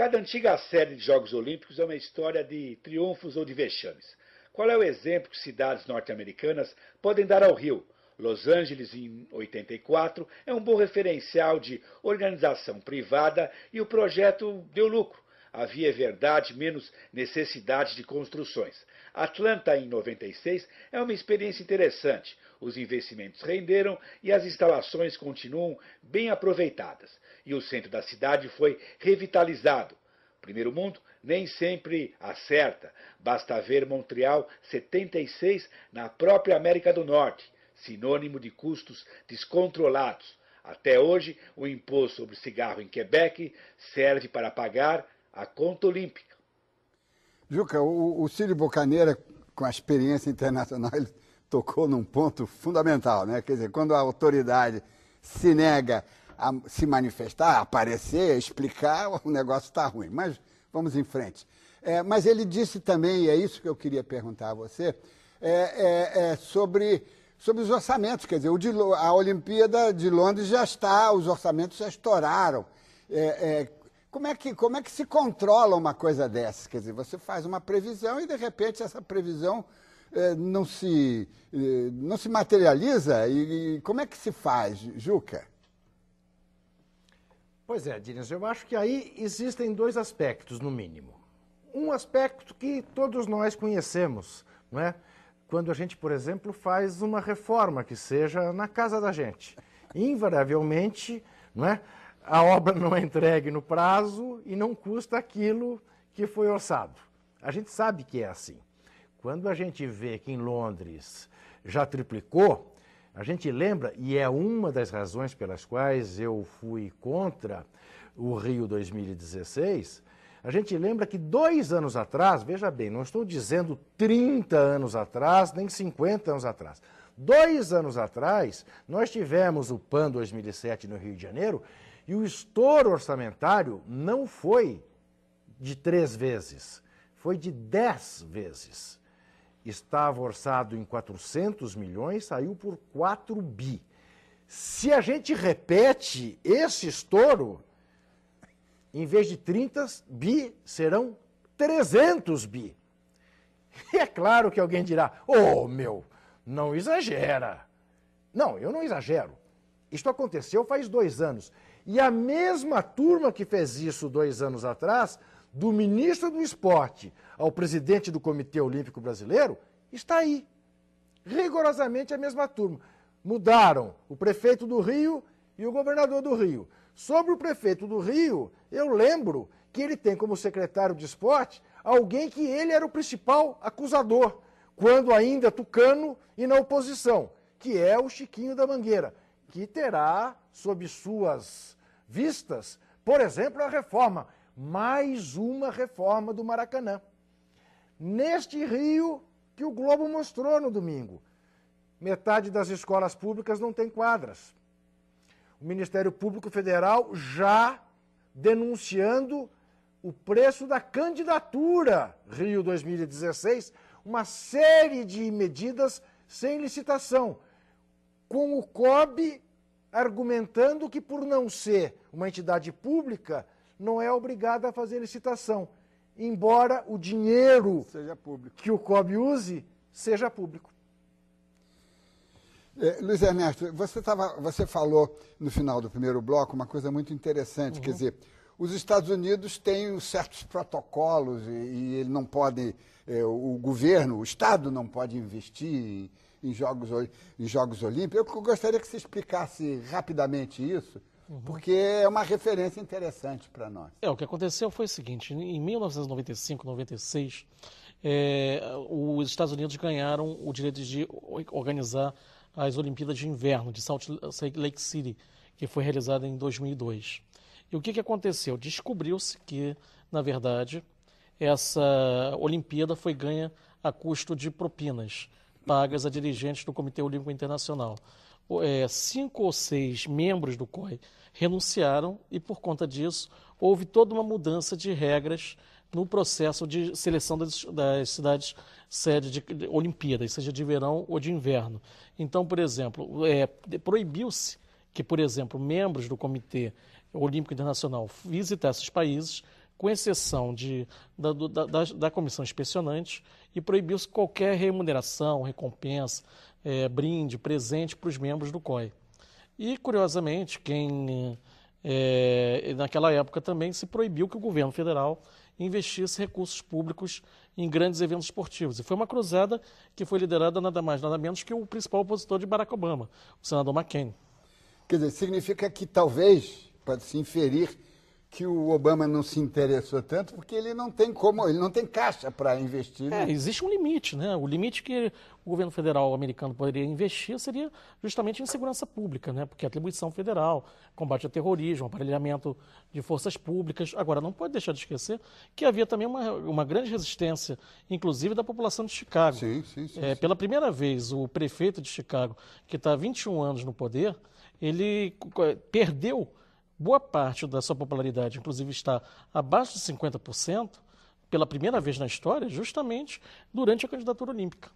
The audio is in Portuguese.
Cada antiga série de Jogos Olímpicos é uma história de triunfos ou de vexames. Qual é o exemplo que cidades norte-americanas podem dar ao Rio? Los Angeles, em 84, é um bom referencial de organização privada e o projeto deu lucro. Havia verdade, menos necessidade de construções. Atlanta, em 96, é uma experiência interessante. Os investimentos renderam e as instalações continuam bem aproveitadas. E o centro da cidade foi revitalizado. Primeiro mundo nem sempre acerta. Basta ver Montreal 76 na própria América do Norte, sinônimo de custos descontrolados. Até hoje, o imposto sobre cigarro em Quebec serve para pagar a conta olímpica. Juca, o Círio Bocaneira, com a experiência internacional, ele tocou num ponto fundamental, né? Quer dizer, quando a autoridade se nega a se manifestar, a aparecer, a explicar, o negócio está ruim. Mas vamos em frente. Mas ele disse também, e é isso que eu queria perguntar a você, sobre os orçamentos. Quer dizer, a Olimpíada de Londres já está, os orçamentos já estouraram. Como é que se controla uma coisa dessa? Quer dizer, você faz uma previsão e, de repente, essa previsão não se materializa. E como é que se faz, Juca? Pois é, Diniz, eu acho que aí existem dois aspectos, no mínimo. Um aspecto que todos nós conhecemos, não é? Quando a gente, por exemplo, faz uma reforma que seja na casa da gente. Invariavelmente, não é? A obra não é entregue no prazo e não custa aquilo que foi orçado. A gente sabe que é assim. Quando a gente vê que em Londres já triplicou, a gente lembra, e é uma das razões pelas quais eu fui contra o Rio 2016, a gente lembra que 2 anos atrás, veja bem, não estou dizendo 30 anos atrás, nem 50 anos atrás. 2 anos atrás, nós tivemos o PAN 2007 no Rio de Janeiro, e o estouro orçamentário não foi de 3 vezes, foi de 10 vezes. Estava orçado em 400 milhões, saiu por 4 bi. Se a gente repete esse estouro, em vez de 30 bi, serão 300 bi. E é claro que alguém dirá, não exagera. Não, eu não exagero. Isto aconteceu faz 2 anos. E a mesma turma que fez isso 2 anos atrás, do ministro do Esporte ao presidente do Comitê Olímpico Brasileiro, está aí. Rigorosamente a mesma turma. Mudaram o prefeito do Rio e o governador do Rio. Sobre o prefeito do Rio, eu lembro que ele tem como secretário de esporte alguém que ele era o principal acusador, quando ainda tucano e na oposição, que é o Chiquinho da Mangueira, que terá sob suas vistas, por exemplo, a reforma, mais uma reforma do Maracanã. Neste Rio que o Globo mostrou no domingo, metade das escolas públicas não tem quadras. O Ministério Público Federal já denunciando o preço da candidatura Rio 2016, uma série de medidas sem licitação, com o COB argumentando que, por não ser uma entidade pública, não é obrigada a fazer licitação, embora o dinheiro que o COB use seja público. Luiz Ernesto, você falou no final do primeiro bloco uma coisa muito interessante, quer dizer, os Estados Unidos têm certos protocolos e ele não pode, o governo, o Estado não pode investir em Jogos Olímpicos. Eu gostaria que você explicasse rapidamente isso, porque é uma referência interessante para nós. O que aconteceu foi o seguinte, em 1995, 96, os Estados Unidos ganharam o direito de organizar as Olimpíadas de Inverno de Salt Lake City, que foi realizada em 2002. E o que aconteceu? Descobriu-se que, na verdade, essa Olimpíada foi ganha a custo de propinas pagas a dirigentes do Comitê Olímpico Internacional. 5 ou 6 membros do COI renunciaram e, por conta disso, houve toda uma mudança de regras no processo de seleção das cidades sede de Olimpíadas, seja de verão ou de inverno. Então, por exemplo, proibiu-se que, por exemplo, membros do Comitê Olímpico Internacional visitassem esses países com exceção da comissão inspecionante, e proibiu-se qualquer remuneração, recompensa, brinde, presente para os membros do COI. E, curiosamente, naquela época também se proibiu que o governo federal investisse recursos públicos em grandes eventos esportivos. E foi uma cruzada que foi liderada nada mais, nada menos que o principal opositor de Barack Obama, o senador McCain. Quer dizer, significa que talvez, pode-se inferir, que o Obama não se interessou tanto porque ele não tem caixa para investir. Existe um limite, né? O limite que o governo federal americano poderia investir seria justamente em segurança pública, né? Porque é atribuição federal, combate ao terrorismo, aparelhamento de forças públicas. Agora, não pode deixar de esquecer que havia também uma grande resistência, inclusive da população de Chicago. Sim. Pela primeira vez, o prefeito de Chicago, que está há 21 anos no poder, ele perdeu boa parte da sua popularidade, inclusive está abaixo de 50%, pela primeira vez na história, justamente durante a candidatura olímpica.